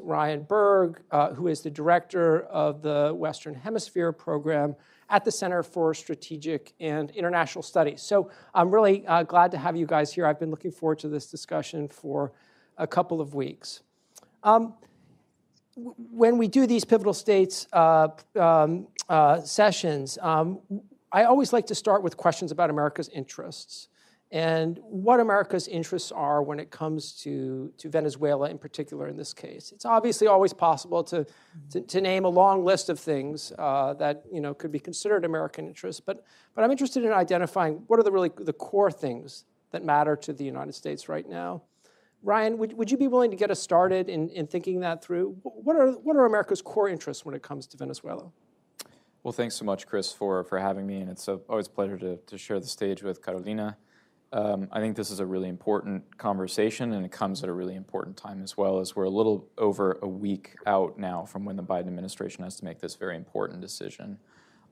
Ryan Berg, who is the director of the Western Hemisphere program at the Center for Strategic and International Studies. So I'm really glad to have you guys here. I've been looking forward to this discussion for a couple of weeks. When we do these pivotal states sessions, I always like to start with questions about America's interests and what America's interests are when it comes to Venezuela in particular in this case. It's obviously always possible to name a long list of things that could be considered American interests, but I'm interested in identifying what are the core things that matter to the United States right now. Ryan, would you be willing to get us started in thinking that through? What are America's core interests when it comes to Venezuela? Well, thanks so much, Chris, for having me, and it's always a pleasure to share the stage with Carolina. I think this is a really important conversation, and it comes at a really important time as well, as we're a little over a week out now from when the Biden administration has to make this very important decision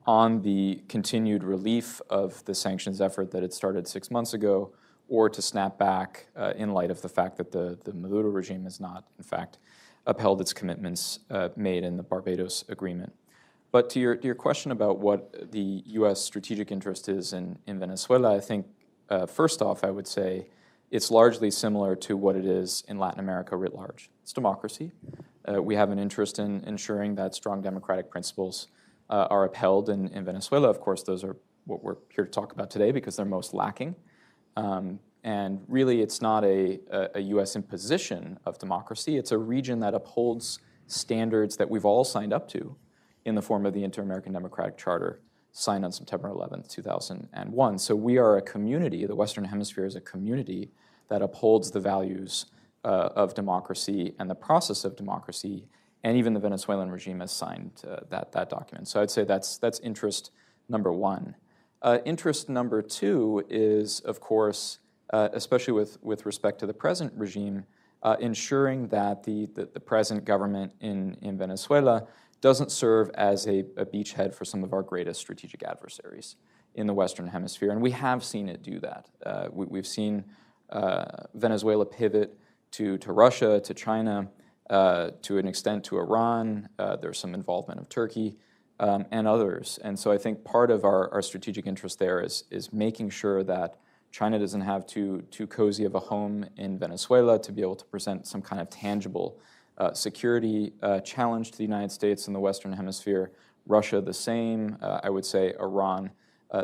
on the continued relief of the sanctions effort that had started 6 months ago, or to snap back in light of the fact that the Maduro regime has not, in fact, upheld its commitments made in the Barbados Agreement. But to your question about what the U.S. strategic interest is in Venezuela, I think, first off, I would say it's largely similar to what it is in Latin America writ large. It's democracy. We have an interest in ensuring that strong democratic principles are upheld in Venezuela. Of course, those are what we're here to talk about today because they're most lacking. And really, it's not a U.S. imposition of democracy. It's a region that upholds standards that we've all signed up to in the form of the Inter-American Democratic Charter signed on September 11th, 2001. So we are a community, the Western Hemisphere is a community that upholds the values of democracy and the process of democracy, and even the Venezuelan regime has signed that document. So I'd say that's interest number one. Interest number two is, of course, especially with respect to the present regime, ensuring that the present government in Venezuela doesn't serve as a beachhead for some of our greatest strategic adversaries in the Western Hemisphere. And we have seen it do that. We've seen Venezuela pivot to Russia, to China, to an extent to Iran. There's some involvement of Turkey and others. And so I think part of our strategic interest there is making sure that China doesn't have too cozy of a home in Venezuela to be able to present some kind of tangible security challenge to the United States and the Western Hemisphere. Russia, the same. I would say Iran,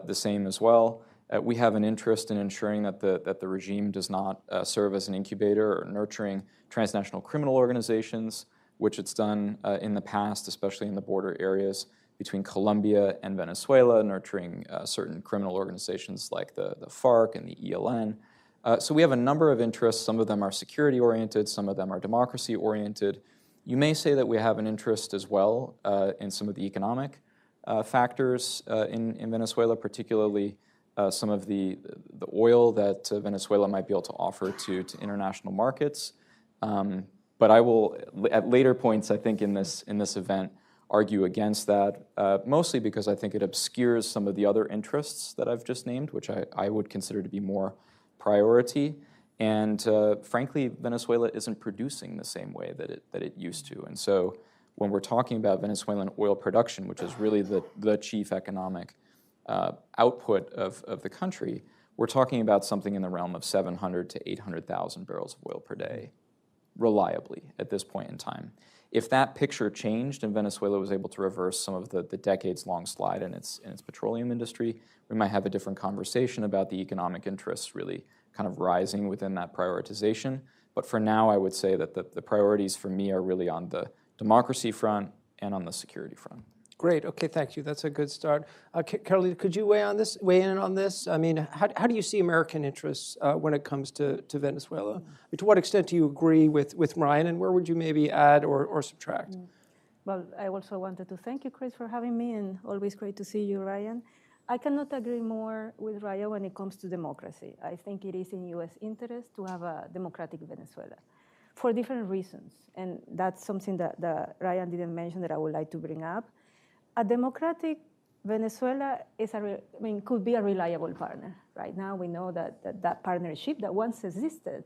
the same as well. We have an interest in ensuring that the regime does not serve as an incubator or nurturing transnational criminal organizations, which it's done in the past, especially in the border areas between Colombia and Venezuela, nurturing certain criminal organizations like the FARC and the ELN. So we have a number of interests. Some of them are security-oriented, some of them are democracy-oriented. You may say that we have an interest as well in some of the economic factors in Venezuela, particularly some of the oil that Venezuela might be able to offer to international markets. But I will, at later points, I think, in this event, argue against that, mostly because I think it obscures some of the other interests that I've just named, which I would consider to be more priority. And frankly, Venezuela isn't producing the same way that it used to. And so when we're talking about Venezuelan oil production, which is really the chief economic output of the country, we're talking about something in the realm of 700 to 800,000 barrels of oil per day, reliably at this point in time. If that picture changed and Venezuela was able to reverse some of the decades-long slide in its petroleum industry, we might have a different conversation about the economic interests really kind of rising within that prioritization. But for now, I would say that the priorities for me are really on the democracy front and on the security front. Great. Okay, thank you. That's a good start. Carolina, could you weigh in on this? I mean, how do you see American interests when it comes to Venezuela? I mean, to what extent do you agree with Ryan, and where would you maybe add or subtract? Well, I also wanted to thank you, Chris, for having me, and always great to see you, Ryan. I cannot agree more with Ryan when it comes to democracy. I think it is in U.S. interest to have a democratic Venezuela for different reasons, and that's something that Ryan didn't mention that I would like to bring up. A democratic Venezuela could be a reliable partner. Right now, we know that partnership that once existed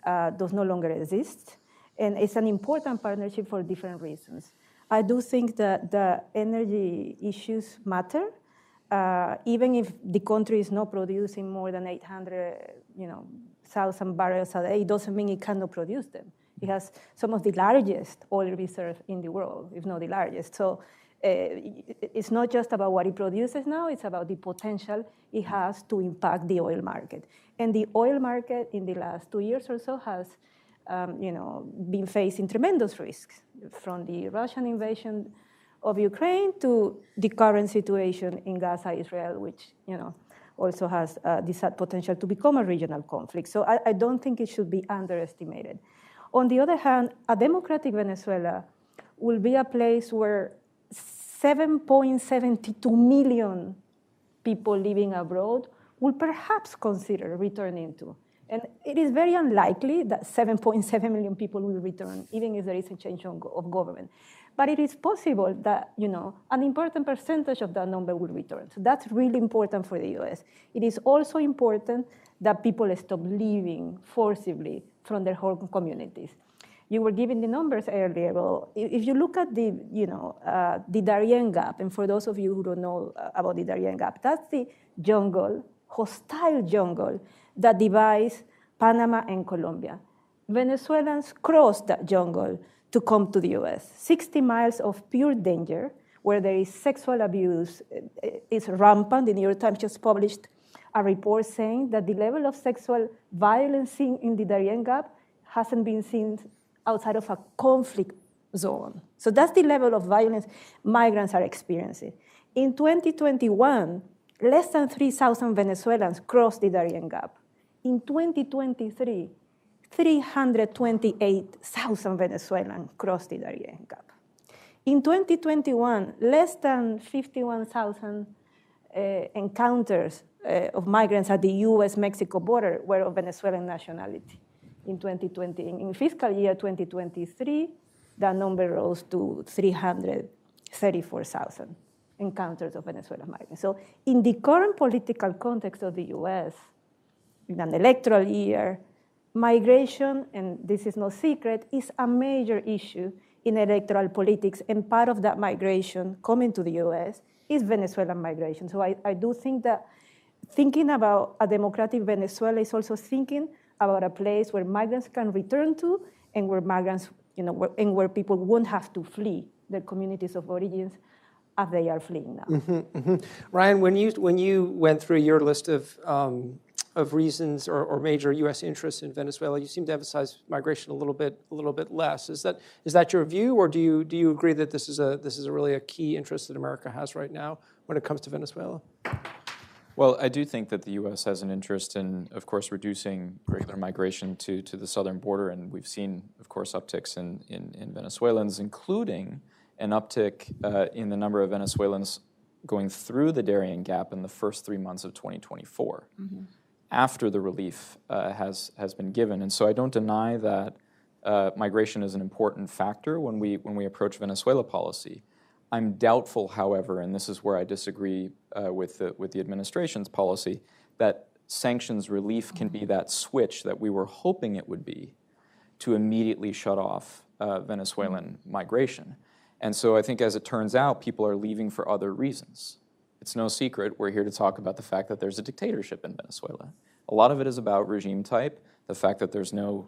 does no longer exist. And it's an important partnership for different reasons. I do think that the energy issues matter. Even if the country is not producing more than 800,000 barrels a day, it doesn't mean it cannot produce them. It has some of the largest oil reserves in the world, if not the largest. So it's not just about what it produces now, it's about the potential it has to impact the oil market. And the oil market in the last 2 years or so has been facing tremendous risks, from the Russian invasion of Ukraine to the current situation in Gaza, Israel, which also has this potential to become a regional conflict. So I don't think it should be underestimated. On the other hand, a democratic Venezuela will be a place where 7.72 million people living abroad will perhaps consider returning to. And it is very unlikely that 7.7 million people will return, even if there is a change of government. But it is possible that an important percentage of that number will return. So that's really important for the US. It is also important that people stop leaving forcibly from their home communities. You were giving the numbers earlier. Well, if you look at the Darien Gap, and for those of you who don't know about the Darien Gap, that's the jungle, hostile jungle, that divides Panama and Colombia. Venezuelans cross that jungle to come to the US. 60 miles of pure danger, where there is sexual abuse, is rampant. The New York Times just published a report saying that the level of sexual violence seen in the Darien Gap hasn't been seen outside of a conflict zone. So that's the level of violence migrants are experiencing. In 2021, less than 3,000 Venezuelans crossed the Darien Gap. In 2023, 328,000 Venezuelans crossed the Darien Gap. In 2021, less than 51,000 encounters of migrants at the US-Mexico border were of Venezuelan nationality. In 2020, in fiscal year 2023, that number rose to 334,000 encounters of Venezuelan migrants. So in the current political context of the US, in an electoral year, migration, and this is no secret, is a major issue in electoral politics, and part of that migration coming to the US is Venezuelan migration. So I do think that thinking about a democratic Venezuela is also thinking about a place where migrants can return to, and where migrants, and where people won't have to flee their communities of origins as they are fleeing now. Mm-hmm, mm-hmm. Ryan, when you went through your list of reasons or major U.S. interests in Venezuela, you seem to emphasize migration a little bit less. Is that your view, or do you agree that this is really a key interest that America has right now when it comes to Venezuela? Well, I do think that the U.S. has an interest in, of course, reducing regular migration to the southern border, and we've seen, of course, upticks in Venezuelans, including an uptick in the number of Venezuelans going through the Darien Gap in the first 3 months of 2024, after the relief has been given. And so I don't deny that migration is an important factor when we approach Venezuela policy. I'm doubtful, however, and this is where I disagree with the administration's policy, that sanctions relief can be that switch that we were hoping it would be to immediately shut off Venezuelan migration. And so I think, as it turns out, people are leaving for other reasons. It's no secret. We're here to talk about the fact that there's a dictatorship in Venezuela. A lot of it is about regime type, the fact that there's no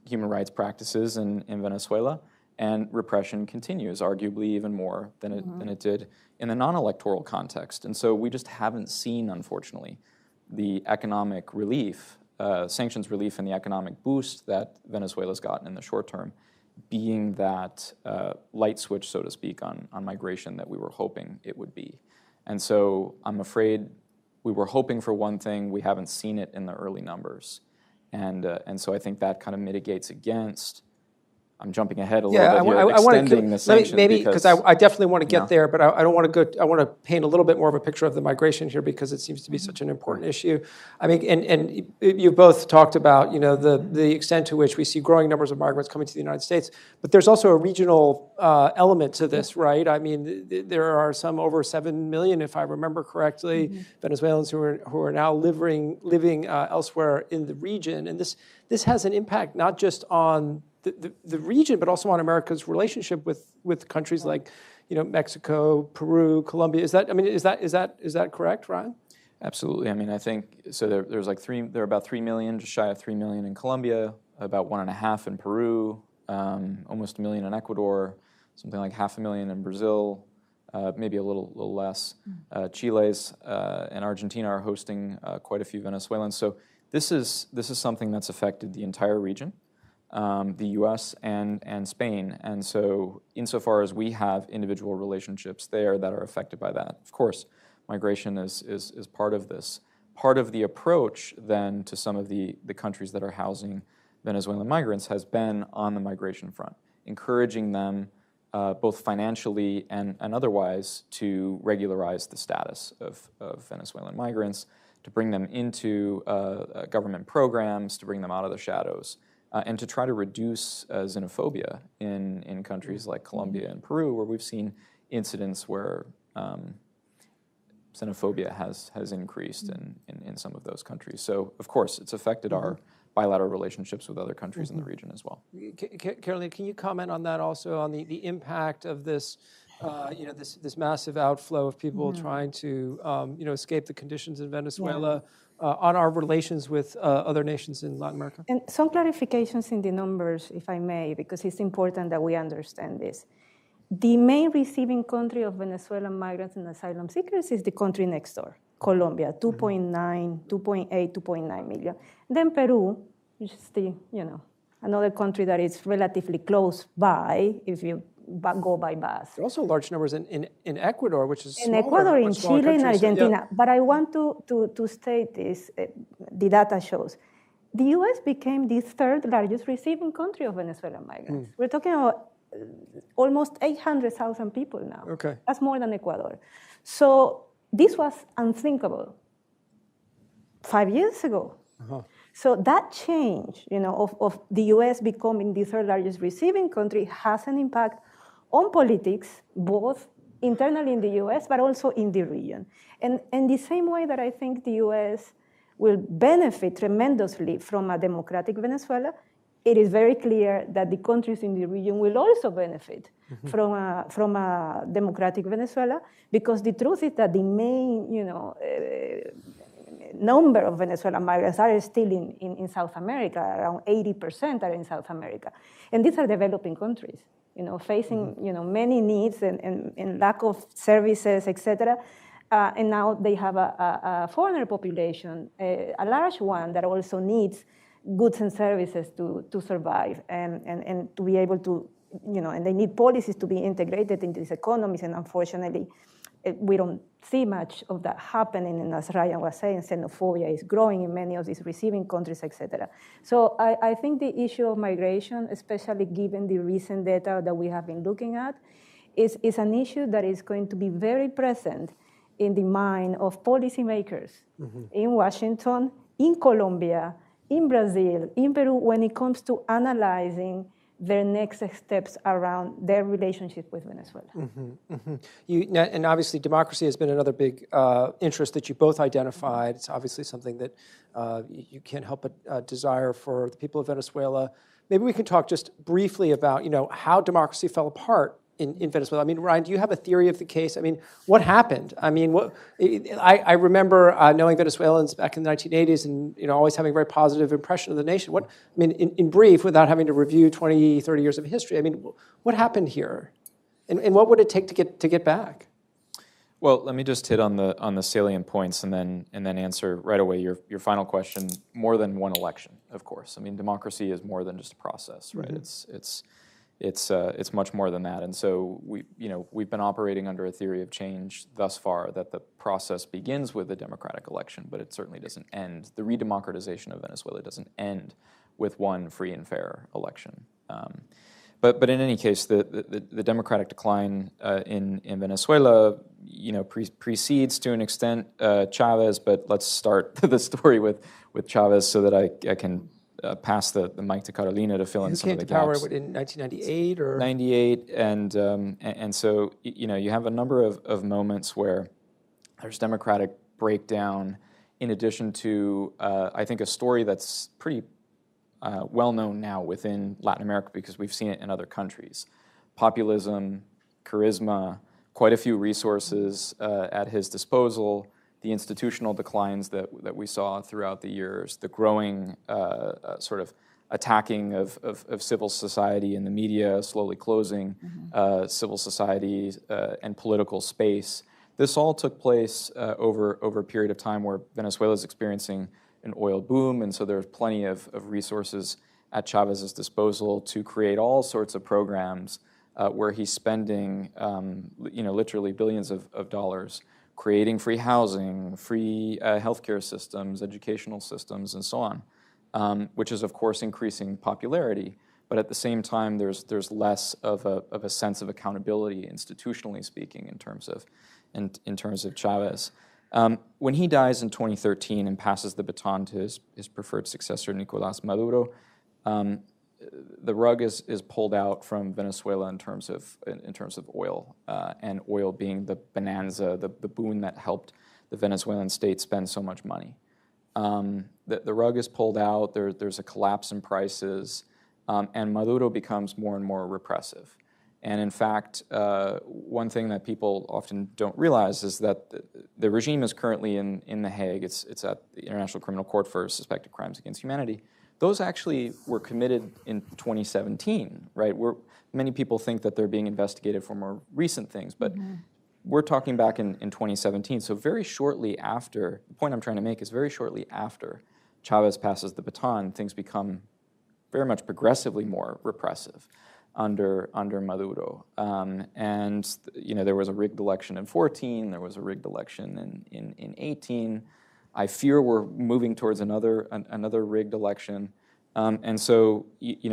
human rights practices in Venezuela, and repression continues, arguably even more than it did in the non-electoral context. And so we just haven't seen, unfortunately, the economic relief, sanctions relief, and the economic boost that Venezuela's gotten in the short term being that light switch, so to speak, on migration that we were hoping it would be. And so I'm afraid we were hoping for one thing, we haven't seen it in the early numbers. And so I think that kind of mitigates against I'm jumping ahead a little bit here, extending the sanctions. Maybe because I definitely want to get there, but I don't want to go. I want to paint a little bit more of a picture of the migration here because it seems to be such an important issue. I mean, and you both talked about the extent to which we see growing numbers of migrants coming to the United States, but there's also a regional element to this, right? I mean, there are some over 7 million, if I remember correctly, Venezuelans who are now living elsewhere in the region, and this has an impact not just on the region, but also on America's relationship with countries like, Mexico, Peru, Colombia. Is that correct, Ryan? Absolutely. I mean, I think so. There are about 3 million, just shy of 3 million in Colombia, about 1.5 in Peru, almost 1 million in Ecuador, something like 500,000 in Brazil, maybe a little less. Chile's and Argentina are hosting quite a few Venezuelans. So this is something that's affected the entire region. The U.S. and Spain, and so insofar as we have individual relationships there that are affected by that, of course, migration is part of this. Part of the approach then to some of the countries that are housing Venezuelan migrants has been on the migration front, encouraging them both financially and otherwise to regularize the status of Venezuelan migrants, to bring them into government programs, to bring them out of the shadows. And to try to reduce xenophobia in countries like Colombia and Peru, where we've seen incidents where xenophobia has increased in some of those countries. So, of course, it's affected our bilateral relationships with other countries in the region as well. Carolina, can you comment on that also, on the impact of this, this massive outflow of people trying to, escape the conditions in Venezuela? On our relations with other nations in Latin America? And some clarifications in the numbers, if I may, because it's important that we understand this. The main receiving country of Venezuelan migrants and asylum seekers is the country next door, Colombia, 2.8, 2.9 million. Then Peru, which is another country that is relatively close by, if you go by bus. There are also large numbers in Ecuador, which is in Ecuador, in Chile, in Argentina. But I want to state this, the data shows. The U.S. became the third largest receiving country of Venezuelan migrants. We're talking about almost 800,000 people now. Okay. That's more than Ecuador. So this was unthinkable 5 years ago. So that change, of the U.S. becoming the third largest receiving country has an impact on politics, both internally in the U.S., but also in the region. And in the same way that I think the U.S. will benefit tremendously from a democratic Venezuela, it is very clear that the countries in the region will also benefit from a democratic Venezuela, because the truth is that the main, number of Venezuelan migrants are still in South America. Around 80% are in South America. And these are developing countries, facing many needs and lack of services, et cetera. And now they have a foreigner population, a large one, that also needs goods and services to survive and to be able to, and they need policies to be integrated into these economies. And unfortunately, we don't see much of that happening. And as Ryan was saying, xenophobia is growing in many of these receiving countries, et cetera. So I think the issue of migration, especially given the recent data that we have been looking at, is an issue that is going to be very present in the mind of policymakers in Washington, in Colombia, in Brazil, in Peru, when it comes to analyzing their next steps around their relationship with Venezuela. And obviously, democracy has been another big interest that you both identified. It's obviously something that you can't help but desire for the people of Venezuela. Maybe we can talk just briefly about, how democracy fell apart in Venezuela. I mean, Ryan, do you have a theory of the case? I mean, what happened? I mean, I remember knowing Venezuelans back in the 1980s and, always having a very positive impression of the nation. In brief, without having to review 20, 30 years of history, I mean, what happened here? And what would it take to get back? Well, let me just hit on the salient points and then answer right away your final question. More than one election, of course. I mean, democracy is more than just a process, right? It's much more than that. And so we've been operating under a theory of change thus far, that the process begins with a democratic election, but it certainly doesn't end. The redemocratization of Venezuela doesn't end with one free and fair election. But in any case, the democratic decline in Venezuela, precedes to an extent Chávez. But let's start the story with Chávez so that I can pass the mic to Carolina to fill in some of the gaps. Who came to power in 1998 or 98, and so you have a number of moments where there's democratic breakdown. In addition to, I think, a story that's pretty well known now within Latin America because we've seen it in other countries. Populism, charisma, quite a few resources at his disposal, the institutional declines that we saw throughout the years, the growing sort of attacking of civil society and the media, slowly closing civil society and political space. This all took place over a period of time where Venezuela is experiencing an oil boom, and so there's plenty of resources at Chávez's disposal to create all sorts of programs where he's spending, literally billions of dollars, creating free housing, free healthcare systems, educational systems, and so on, which is of course increasing popularity. But at the same time, there's less of a sense of accountability, institutionally speaking, in terms of Chávez. When he dies in 2013 and passes the baton to his preferred successor, Nicolás Maduro, the rug is pulled out from Venezuela in terms of oil, and oil being the bonanza, the boon that helped the Venezuelan state spend so much money. The rug is pulled out. There's a collapse in prices, and Maduro becomes more and more repressive. And in fact, one thing that people often don't realize is that the regime is currently in The Hague. It's at the International Criminal Court for Suspected Crimes Against Humanity. Those actually were committed in 2017, right? Many people think that they're being investigated for more recent things, but we're talking back in 2017. So very shortly after, the point I'm trying to make is very shortly after Chávez passes the baton, things become very much progressively more repressive under Maduro. And there was a rigged election in 2014, there was a rigged election in 2018. I fear we're moving towards another rigged election. And so,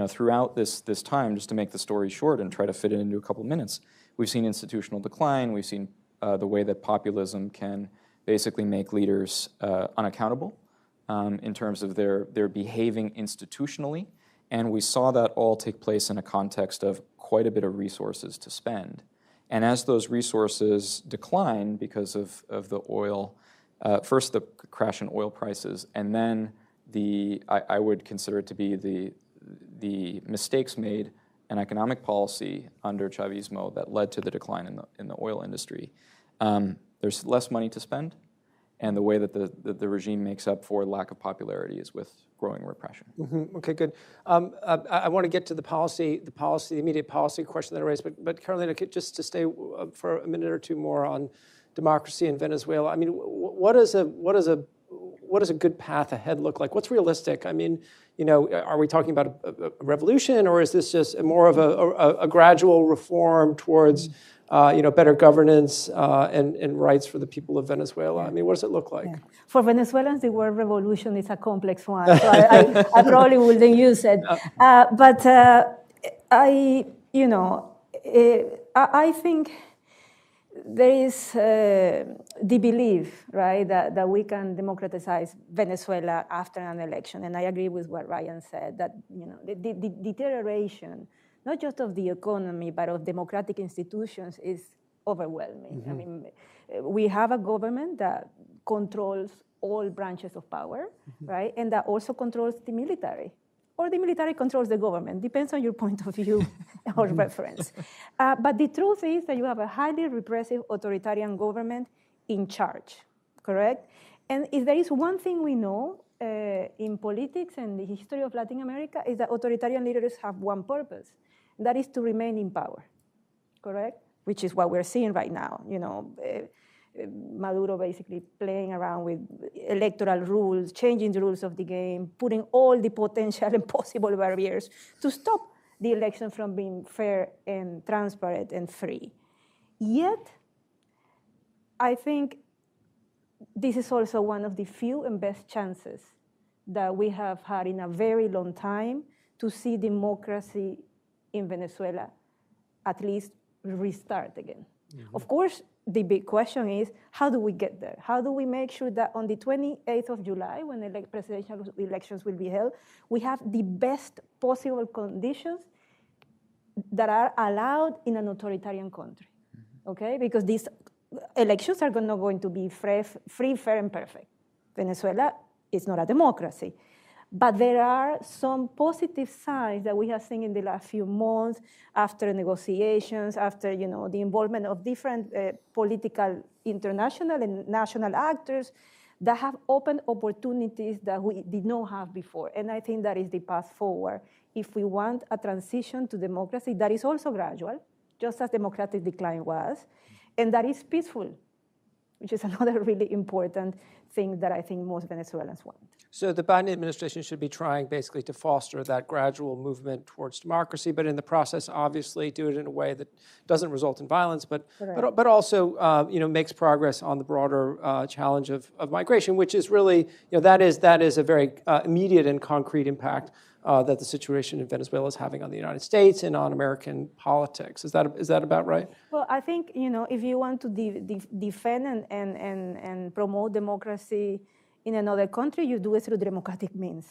throughout this time, just to make the story short and try to fit it into a couple of minutes, we've seen institutional decline, we've seen the way that populism can basically make leaders unaccountable in terms of their behaving institutionally. And we saw that all take place in a context of quite a bit of resources to spend. And as those resources decline because of the oil, first the crash in oil prices, and then I would consider it to be the mistakes made in economic policy under Chavismo that led to the decline in the oil industry. There's less money to spend, and the way that the regime makes up for lack of popularity is with growing repression. Okay, good. I want to get to the immediate policy question that I raised, but Carolina, just to stay for a minute or two more on democracy in Venezuela. I mean, what does a good path ahead look like? What's realistic? I mean, are we talking about a revolution, or is this just more of a gradual reform towards better governance and rights for the people of Venezuela? I mean, what does it look like? Yeah. For Venezuelans, the word revolution is a complex one, so I probably wouldn't use it. But I think there is the belief, right, that we can democratize Venezuela after an election, and I agree with what Ryan said, that the deterioration, not just of the economy, but of democratic institutions is overwhelming. I mean, we have a government that controls all branches of power, right, and that also controls the military. Or the military controls the government, depends on your point of view or reference. But the truth is that you have a highly repressive authoritarian government in charge, correct? And if there is one thing we know in politics and the history of Latin America, is that authoritarian leaders have one purpose, and that is to remain in power, correct? Which is what we're seeing right now, Maduro basically playing around with electoral rules, changing the rules of the game, putting all the potential and possible barriers to stop the election from being fair and transparent and free. Yet, I think this is also one of the few and best chances that we have had in a very long time to see democracy in Venezuela at least restart again. Of course, the big question is, how do we get there? How do we make sure that on the 28th of July, when presidential elections will be held, we have the best possible conditions that are allowed in an authoritarian country, okay? Because these elections are not going to be free, fair, and perfect. Venezuela is not a democracy. But there are some positive signs that we have seen in the last few months after negotiations, after the involvement of different political, international and national actors that have opened opportunities that we did not have before. And I think that is the path forward if we want a transition to democracy that is also gradual, just as democratic decline was, and that is peaceful, which is another really important thing that I think most Venezuelans want. So the Biden administration should be trying basically to foster that gradual movement towards democracy, but in the process, obviously, do it in a way that doesn't result in violence, but also makes progress on the broader challenge of migration, which is really that is a very immediate and concrete impact that the situation in Venezuela is having on the United States and on American politics. Is that about right? Well, I think if you want to defend and promote democracy in another country, you do it through democratic means.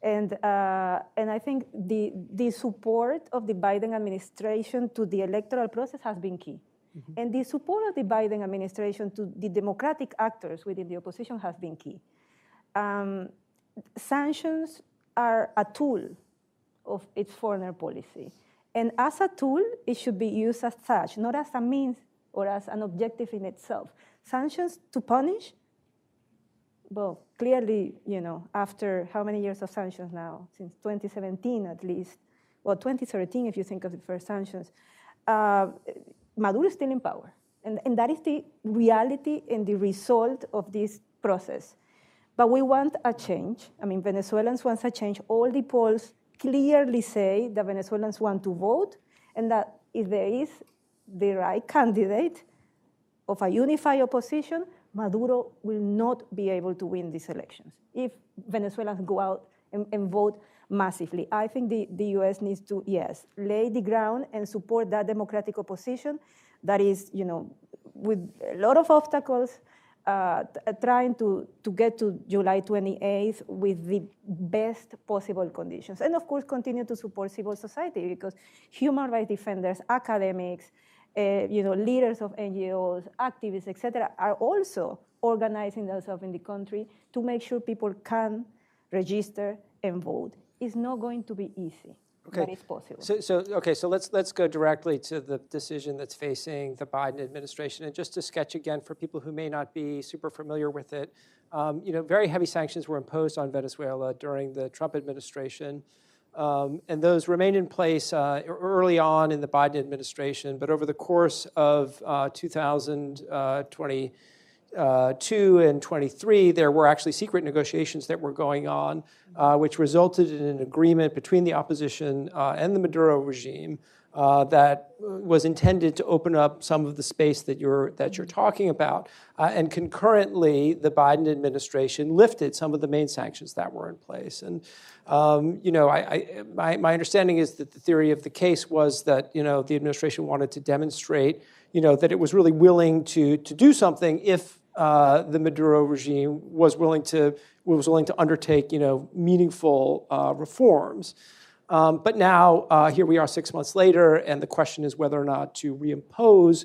And I think the support of the Biden administration to the electoral process has been key. Mm-hmm. And the support of the Biden administration to the democratic actors within the opposition has been key. Sanctions are a tool of its foreign policy. And as a tool, it should be used as such, not as a means or as an objective in itself. Sanctions to punish. Well, clearly, after how many years of sanctions now? Since 2017 at least. Well, 2013 if you think of the first sanctions. Maduro is still in power. And that is the reality and the result of this process. But we want a change. I mean, Venezuelans want a change. All the polls clearly say that Venezuelans want to vote and that if there is the right candidate of a unified opposition, Maduro will not be able to win these elections if Venezuelans go out and vote massively. I think the US needs to, yes, lay the ground and support that democratic opposition that is, with a lot of obstacles, trying to get to July 28th with the best possible conditions. And of course, continue to support civil society because human rights defenders, academics, leaders of NGOs, activists, et cetera, are also organizing themselves in the country to make sure people can register and vote. It's not going to be easy, but it's possible. So let's go directly to the decision that's facing the Biden administration. And just to sketch again for people who may not be super familiar with it, very heavy sanctions were imposed on Venezuela during the Trump administration. And those remained in place early on in the Biden administration, but over the course of 2022 and 23, there were actually secret negotiations that were going on, which resulted in an agreement between the opposition and the Maduro regime that was intended to open up some of the space that you're talking about. And concurrently, the Biden administration lifted some of the main sanctions that were in place. And my understanding is that the theory of the case was that the administration wanted to demonstrate that it was really willing to do something if the Maduro regime was willing to undertake meaningful reforms. But now, here we are 6 months later, and the question is whether or not to reimpose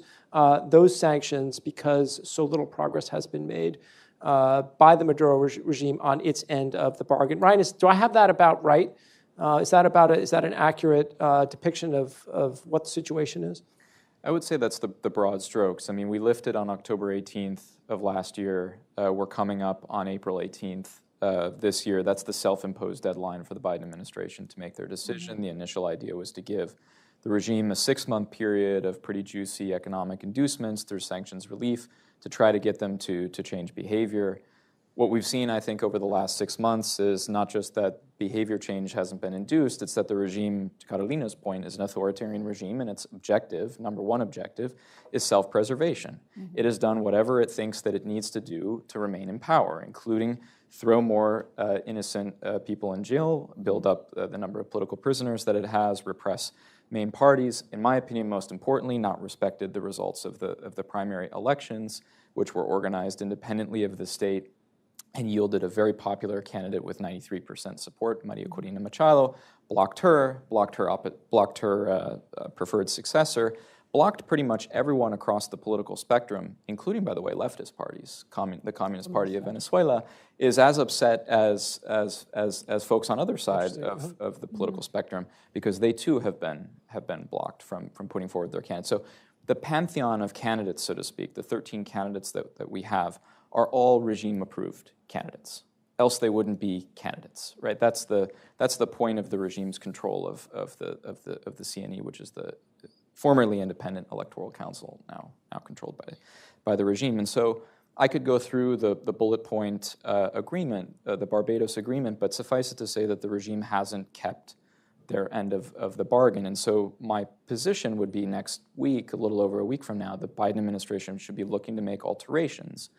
those sanctions because so little progress has been made by the Maduro regime on its end of the bargain. Ryan, do I have that about right? Is that an accurate depiction of what the situation is? I would say that's the broad strokes. I mean, we lifted on October 18th of last year. We're coming up on April 18th. This year. That's the self-imposed deadline for the Biden administration to make their decision. Mm-hmm. The initial idea was to give the regime a 6-month period of pretty juicy economic inducements through sanctions relief to try to get them to change behavior. What we've seen, I think, over the last 6 months is not just that behavior change hasn't been induced, it's that the regime, to Carolina's point, is an authoritarian regime, and its objective, number one objective, is self-preservation. Mm-hmm. It has done whatever it thinks that it needs to do to remain in power, including throw more innocent people in jail, build up the number of political prisoners that it has, repress main parties, in my opinion, most importantly, not respected the results of the primary elections, which were organized independently of the state and yielded a very popular candidate with 93% support, Maria Corina Machado, blocked her preferred successor, blocked pretty much everyone across the political spectrum, including, by the way, leftist parties. The Communist Party of Venezuela is as upset as folks on other side of the political spectrum, because they too have been blocked from putting forward their candidates. So the pantheon of candidates, so to speak, the 13 candidates that we have, are all regime-approved candidates. Else they wouldn't be candidates, right? That's the point of the regime's control of the CNE, which is the formerly independent electoral council, now controlled by the regime. And so I could go through the bullet point agreement, the Barbados agreement, but suffice it to say that the regime hasn't kept their end of the bargain. And so my position would be next week, a little over a week from now, the Biden administration should be looking to make alterations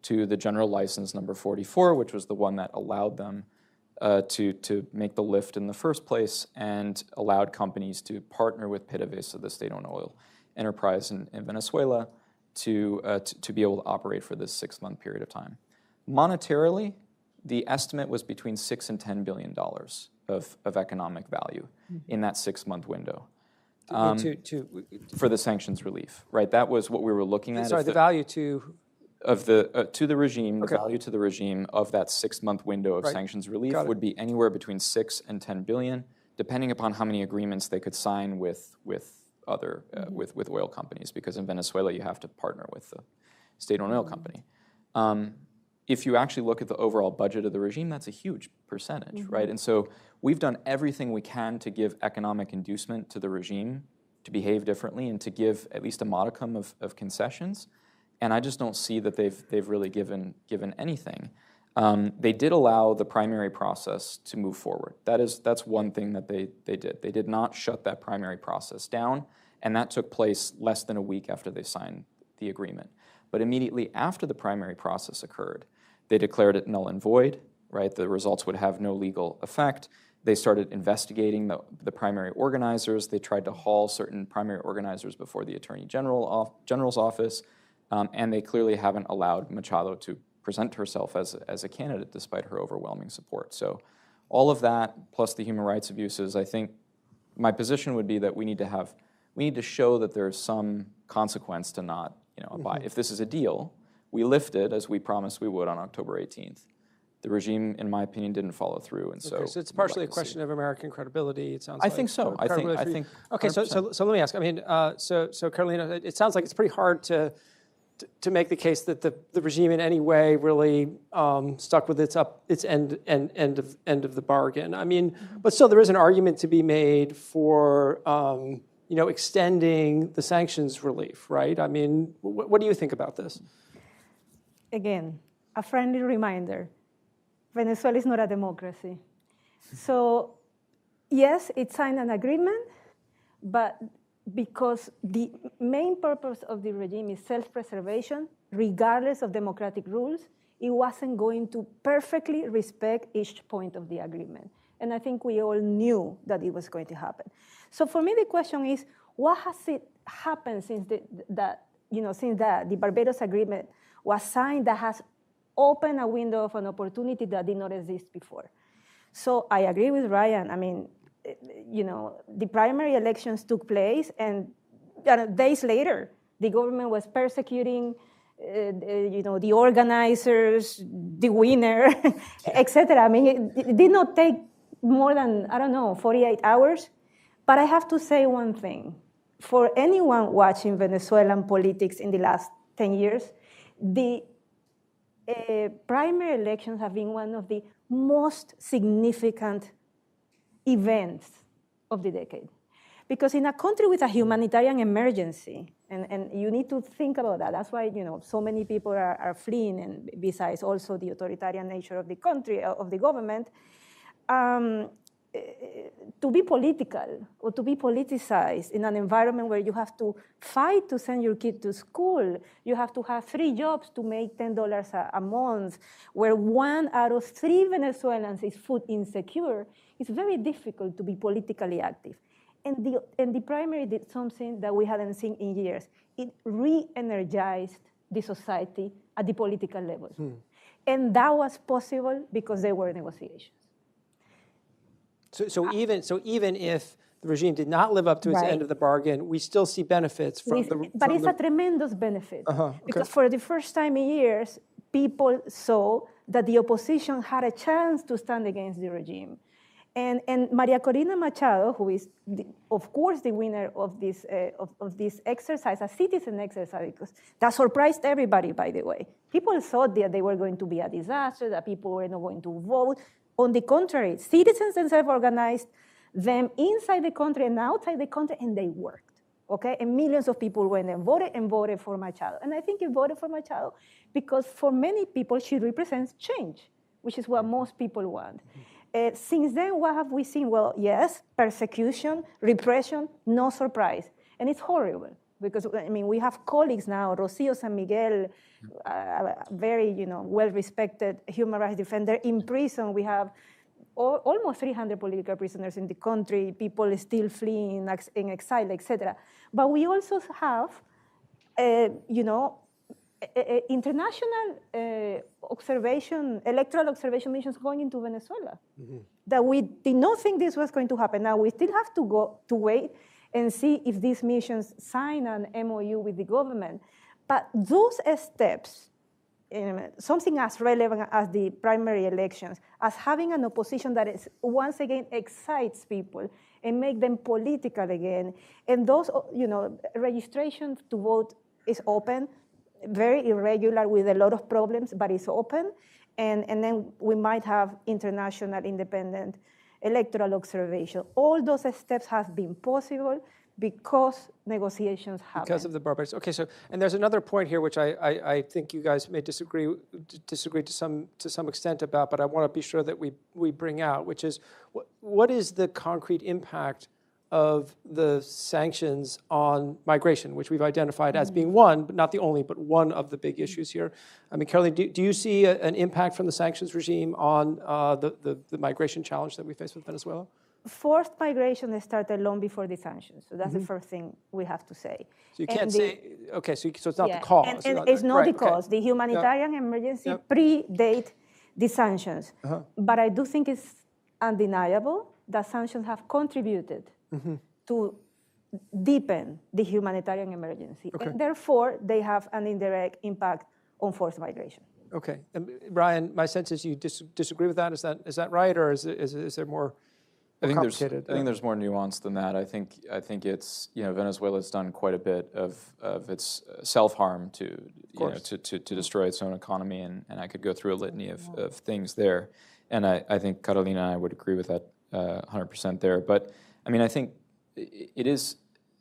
to the General License number 44, which was the one that allowed them to make the lift in the first place and allowed companies to partner with PDVSA, the state-owned oil enterprise in Venezuela, to be able to operate for this 6-month period of time. Monetarily, the estimate was between $6 and $10 billion of economic value in that 6-month window. For the sanctions relief, right? That was what we were looking at. Sorry, the value to the regime, okay. The value to the regime of that 6-month window of sanctions relief would be anywhere between 6 and 10 billion, depending upon how many agreements they could sign with other with oil companies. Because in Venezuela, you have to partner with the state-owned oil company. If you actually look at the overall budget of the regime, that's a huge percentage, right? And so we've done everything we can to give economic inducement to the regime to behave differently and to give at least a modicum of concessions. And I just don't see that they've really given anything. They did allow the primary process to move forward. That's one thing that they did. They did not shut that primary process down, and that took place less than a week after they signed the agreement. But immediately after the primary process occurred, they declared it null and void, right? The results would have no legal effect. They started investigating the primary organizers. They tried to haul certain primary organizers before the Attorney General's office. And they clearly haven't allowed Machado to present herself as a candidate despite her overwhelming support. So all of that, plus the human rights abuses, I think my position would be that we need to show that there's some consequence to not abide. If this is a deal, we lift it as we promised we would on October 18th. The regime, in my opinion, didn't follow through, and so it's partially a question of American credibility. It sounds. I think so. I think. Okay, so let me ask. I mean, so Carolina, it sounds like it's pretty hard to make the case that the regime in any way really stuck with its end of the bargain. I mean, but still, there is an argument to be made for extending the sanctions relief, right? I mean, what do you think about this? Again, a friendly reminder: Venezuela is not a democracy. So, yes, it signed an agreement, but because the main purpose of the regime is self-preservation, regardless of democratic rules, it wasn't going to perfectly respect each point of the agreement. And I think we all knew that it was going to happen. So for me, the question is, what has it happened since the Barbados Agreement was signed that has opened a window of an opportunity that did not exist before? So I agree with Ryan. I mean, the primary elections took place, and days later, the government was persecuting, the organizers, the winner, etc. I mean, it did not take more than 48 hours. But I have to say one thing: for anyone watching Venezuelan politics in the last 10 years, the primary elections have been one of the most significant events of the decade. Because in a country with a humanitarian emergency, and you need to think about that, that's why so many people are fleeing, and besides also the authoritarian nature of the country, of the government, to be political or to be politicized in an environment where you have to fight to send your kid to school, you have to have 3 jobs to make $10 a month, where 1 out of 3 Venezuelans is food insecure, it's very difficult to be politically active. And the primary did something that we hadn't seen in years. It re-energized the society at the political level. And that was possible because there were negotiations. So even if the regime did not live up to its end of the bargain, we still see benefits from But it's a tremendous benefit. Because for the first time in years, people saw that the opposition had a chance to stand against the regime. And Maria Corina Machado, who is, of course, the winner of this exercise, a citizen exercise, because that surprised everybody, by the way. People thought that they were going to be a disaster, that people were not going to vote. On the contrary, citizens themselves organized them inside the country and outside the country, and they worked, okay? And millions of people went and voted for Machado. And I think you voted for Machado because for many people, she represents change, which is what most people want. Since then, what have we seen? Well, yes, persecution, repression, no surprise. And it's horrible because, I mean, we have colleagues now, Rocio San Miguel, a very, well-respected human rights defender in prison. We have almost 300 political prisoners in the country, people still fleeing in exile, etc. But we also have, international electoral observation missions going into Venezuela. That we did not think this was going to happen. Now we still have to wait and see if these missions sign an MOU with the government. But those steps, something as relevant as the primary elections, as having an opposition that is once again excites people and make them political again, and those, registration to vote is open, very irregular with a lot of problems, but it's open. And then we might have international independent electoral observation. All those steps have been possible because negotiations happen. Because of the barbarities. Okay, so, and there's another point here which I think you guys may disagree to some extent about, but I want to be sure that we bring out, which is what is the concrete impact of the sanctions on migration, which we've identified as being one, but not the only, but one of the big issues here. I mean, Caroline, do you see an impact from the sanctions regime on the migration challenge that we face with Venezuela? Forced migration started long before the sanctions, so that's the first thing we have to say. So you can't say, okay, so it's not the cause. And it's not the cause. The humanitarian emergency predate the sanctions. But I do think it's undeniable that sanctions have contributed to deepen the humanitarian emergency. Okay. And therefore, they have an indirect impact on forced migration. Okay. And Brian, my sense is you disagree with that. Is that right, or is there more complicated? I think there's more nuance than that. I think it's, Venezuela's done quite a bit of its self-harm to destroy its own economy, and I could go through a litany of things there. And I think Carolina and I would agree with that 100% there. But I mean, I think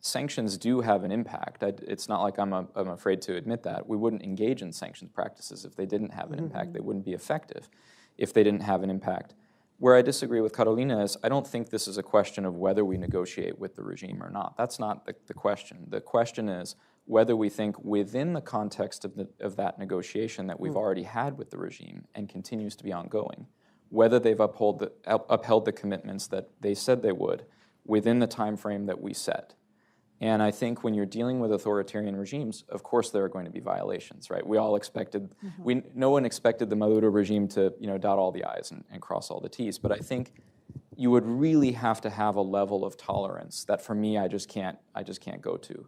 sanctions do have an impact. It's not like I'm afraid to admit that. We wouldn't engage in sanctions practices if they didn't have an impact. They wouldn't be effective if they didn't have an impact. Where I disagree with Carolina is I don't think this is a question of whether we negotiate with the regime or not. That's not the question. The question is whether we think within the context of that negotiation that we've already had with the regime and continues to be ongoing, whether they've upheld the commitments that they said they would within the time frame that we set. And I think when you're dealing with authoritarian regimes, of course there are going to be violations, right? We all expected, no one expected the Maduro regime to, dot all the I's and cross all the T's. But I think you would really have to have a level of tolerance that, for me, I just can't go to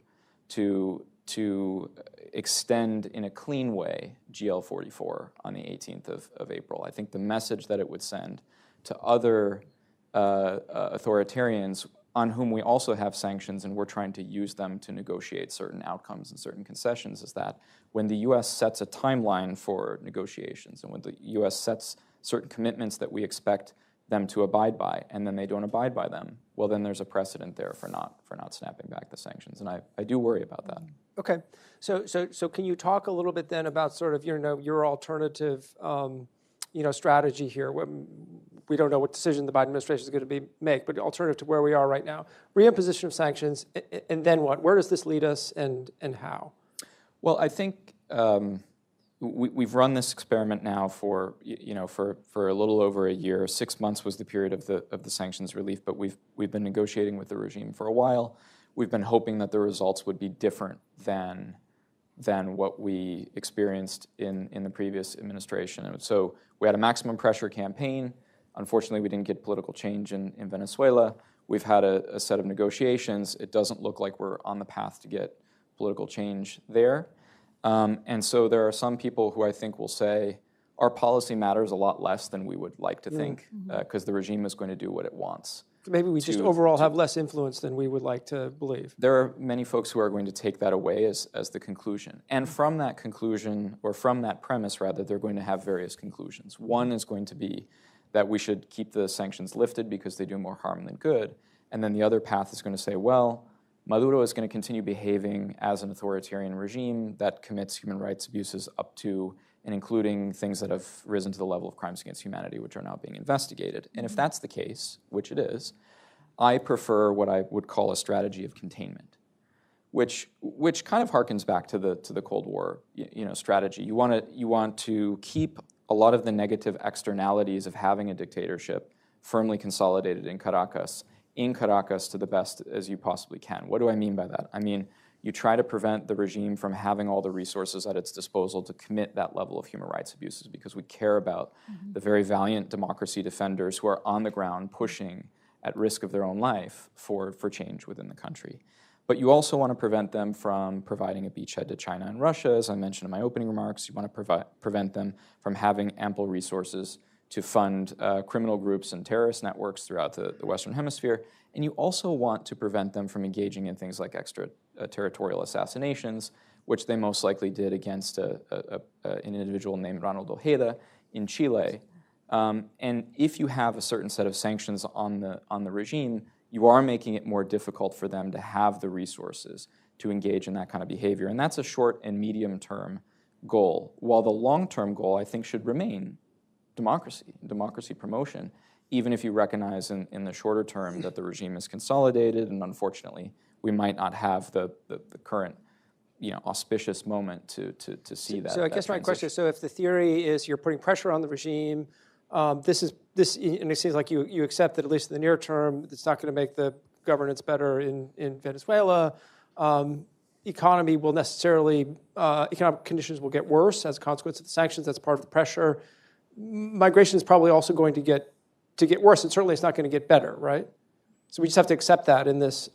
extend in a clean way GL44 on the 18th of April. I think the message that it would send to other authoritarians on whom we also have sanctions and we're trying to use them to negotiate certain outcomes and certain concessions is that when the U.S. sets a timeline for negotiations and when the U.S. sets certain commitments that we expect them to abide by and then they don't abide by them, well, then there's a precedent there for not snapping back the sanctions. And I do worry about that. Okay. So can you talk a little bit then about sort of your alternative strategy here? We don't know what decision the Biden administration is going to make, but alternative to where we are right now, reimposition of sanctions, and then what? Where does this lead us, and how? Well, I think we've run this experiment now for a little over a year. 6 months was the period of the sanctions relief, but we've been negotiating with the regime for a while. We've been hoping that the results would be different than what we experienced in the previous administration. And so we had a maximum pressure campaign. Unfortunately, we didn't get political change in Venezuela. We've had a set of negotiations. It doesn't look like we're on the path to get political change there. And so there are some people who I think will say our policy matters a lot less than we would like to think, because the regime is going to do what it wants. Maybe we just overall have less influence than we would like to believe. There are many folks who are going to take that away as the conclusion. And from that conclusion, or from that premise rather, they're going to have various conclusions. One is going to be that we should keep the sanctions lifted because they do more harm than good. And then the other path is going to say, well, Maduro is going to continue behaving as an authoritarian regime that commits human rights abuses up to and including things that have risen to the level of crimes against humanity, which are now being investigated. And if that's the case, which it is, I prefer what I would call a strategy of containment, which kind of harkens back to the Cold War, strategy. You want to keep a lot of the negative externalities of having a dictatorship firmly consolidated in Caracas to the best as you possibly can. What do I mean by that? I mean, you try to prevent the regime from having all the resources at its disposal to commit that level of human rights abuses, because we care about the very valiant democracy defenders who are on the ground pushing at risk of their own life for change within the country. But you also want to prevent them from providing a beachhead to China and Russia. As I mentioned in my opening remarks, you want to prevent them from having ample resources to fund criminal groups and terrorist networks throughout the Western Hemisphere. And you also want to prevent them from engaging in things like extraterritorial assassinations, which they most likely did against an individual named Ronald Ojeda in Chile. And if you have a certain set of sanctions on the regime, you are making it more difficult for them to have the resources to engage in that kind of behavior. And that's a short and medium-term goal, while the long-term goal, I think, should remain democracy promotion, even if you recognize in the shorter term that the regime is consolidated, and unfortunately, we might not have the current auspicious moment to see that. So I guess my question is, so if the theory is you're putting pressure on the regime, and it seems like you accept that at least in the near term, it's not going to make the governance better in Venezuela. Economic conditions will get worse as a consequence of the sanctions. That's part of the pressure. Migration is probably also going to get worse, and certainly it's not going to get better, right? So we just have to accept that in this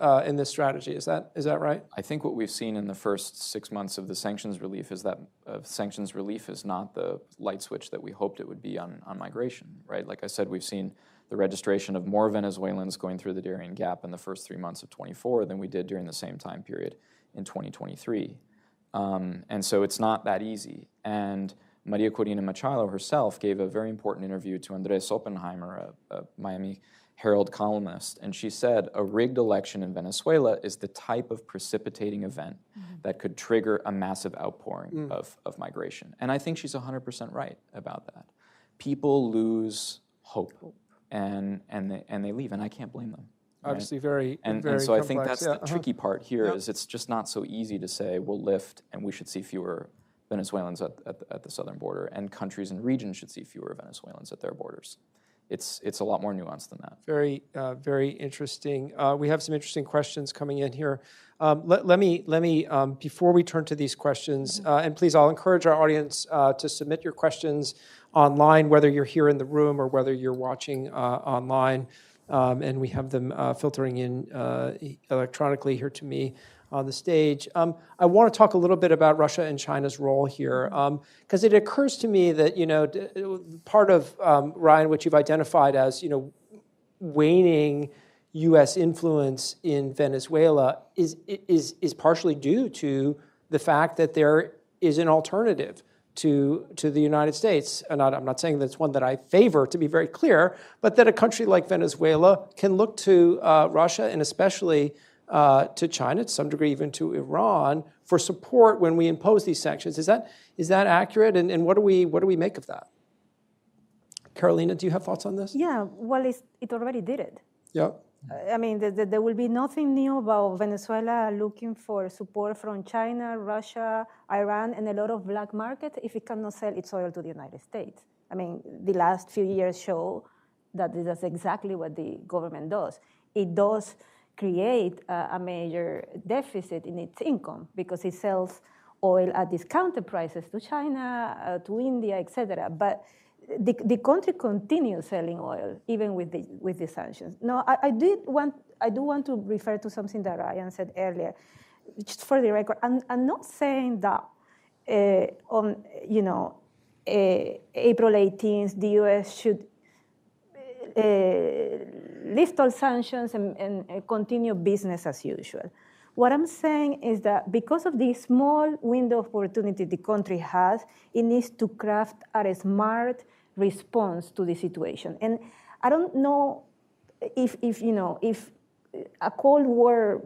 strategy. Is that right? I think what we've seen in the first 6 months of the sanctions relief is that sanctions relief is not the light switch that we hoped it would be on migration, right? Like I said, we've seen the registration of more Venezuelans going through the Darien Gap in the first 3 months of 24 than we did during the same time period in 2023. And so it's not that easy. And Maria Corina Machado herself gave a very important interview to Andres Oppenheimer, a Miami Herald columnist, and she said a rigged election in Venezuela is the type of precipitating event that could trigger a massive outpouring of migration. And I think she's 100% right about that. People lose hope, and they leave, and I can't blame them. Right? Obviously, very and very so complex. I think that's the tricky part here is it's just not so easy to say we'll lift and we should see fewer Venezuelans at the southern border, and countries and regions should see fewer Venezuelans at their borders. It's a lot more nuanced than that. Very interesting. We have some interesting questions coming in here. Let me before we turn to these questions, and please, I'll encourage our audience to submit your questions online, whether you're here in the room or whether you're watching online, and we have them filtering in electronically here to me on the stage. I want to talk a little bit about Russia and China's role here, because it occurs to me that part of Ryan, which you've identified as waning U.S. influence in Venezuela, is partially due to the fact that there is an alternative to the United States. And I'm not saying that's one that I favor, to be very clear, but that a country like Venezuela can look to Russia and especially to China, to some degree even to Iran, for support when we impose these sanctions. Is that accurate? And what do we make of that? Carolina, do you have thoughts on this? Yeah, well, it already did it. Yeah. I mean, there will be nothing new about Venezuela looking for support from China, Russia, Iran, and a lot of black market if it cannot sell its oil to the United States. I mean, the last few years show that that's exactly what the government does. It does create a major deficit in its income because it sells oil at discounted prices to China, to India, etc. But the country continues selling oil even with the sanctions. No, I do want to refer to something that Ryan said earlier. Just for the record, I'm not saying that on April 18th the U.S. should lift all sanctions and continue business as usual. What I'm saying is that because of the small window of opportunity the country has, it needs to craft a smart response to the situation. And I don't know if a Cold War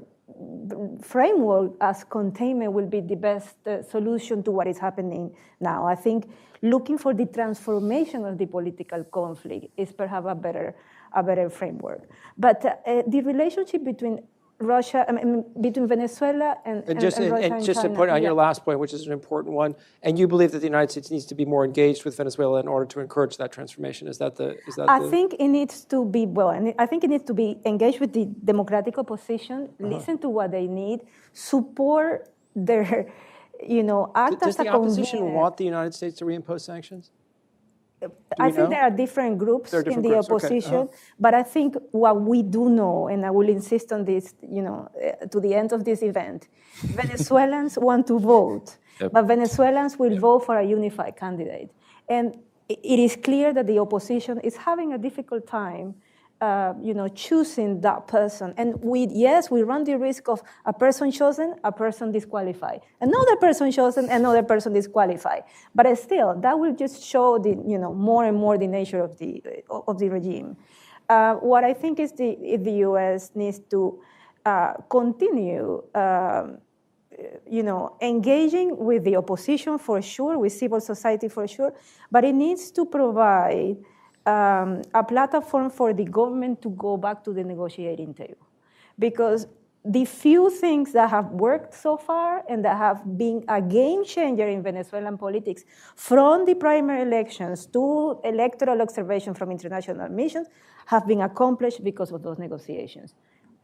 framework as containment will be the best solution to what is happening now. I think looking for the transformation of the political conflict is perhaps a better framework. But the relationship between Russia, between Venezuela and just Russia and just China, to put on your last point, which is an important one, and you believe that the United States needs to be more engaged with Venezuela in order to encourage that transformation. I think it needs to be I think it needs to be engaged with the democratic opposition, listen to what they need, support their, act Does as a the opposition convener. want the United States to reimpose sanctions? I think there are different groups in the opposition, okay. But I think what we do know, and I will insist on this, to the end of this event, Venezuelans want to vote, but Venezuelans will vote for a unified candidate. And it is clear that the opposition is having a difficult time choosing that person. And we run the risk of a person chosen, a person disqualified. Another person chosen, another person disqualified. But still, that will just show more and more the nature of the regime. What I think is the U.S. needs to continue engaging with the opposition for sure, with civil society for sure, but it needs to provide a platform for the government to go back to the negotiating table. Because the few things that have worked so far and that have been a game changer in Venezuelan politics, from the primary elections to electoral observation from international missions, have been accomplished because of those negotiations.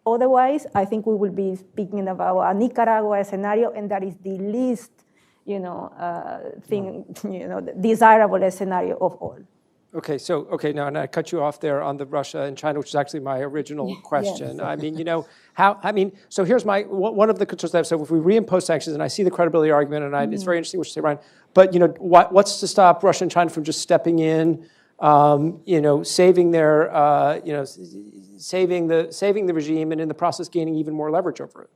Otherwise, I think we will be speaking about a Nicaragua scenario, and that is the least, desirable scenario of all. Okay, now, and I cut you off there on the Russia and China, which is actually my original question. Yes. So here's one of the concerns I have. So if we reimpose sanctions, and I see the credibility argument, and it's very interesting what you say, Ryan, but what's to stop Russia and China from just stepping in, saving the regime, and in the process gaining even more leverage over it?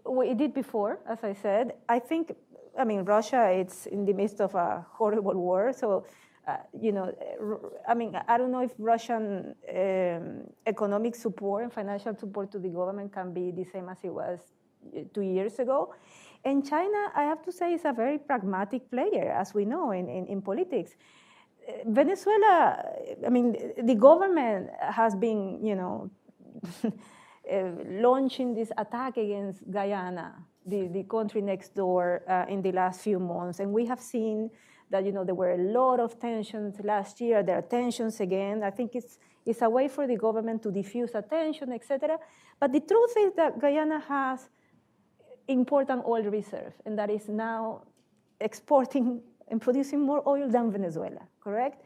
We did before, as I said. Russia, it's in the midst of a horrible war, so I don't know if Russian economic support and financial support to the government can be the same as it was 2 years ago. And China, I have to say, is a very pragmatic player, as we know in politics. Venezuela, the government has been, launching this attack against Guyana, the country next door, in the last few months. And we have seen that there were a lot of tensions last year. There are tensions again. I think it's a way for the government to diffuse attention, etc. But the truth is that Guyana has important oil reserve, and that is now exporting and producing more oil than Venezuela, correct?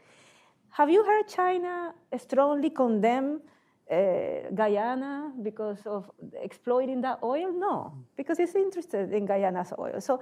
Have you heard China strongly condemn Guyana because of exploiting that oil? No, because it's interested in Guyana's oil. So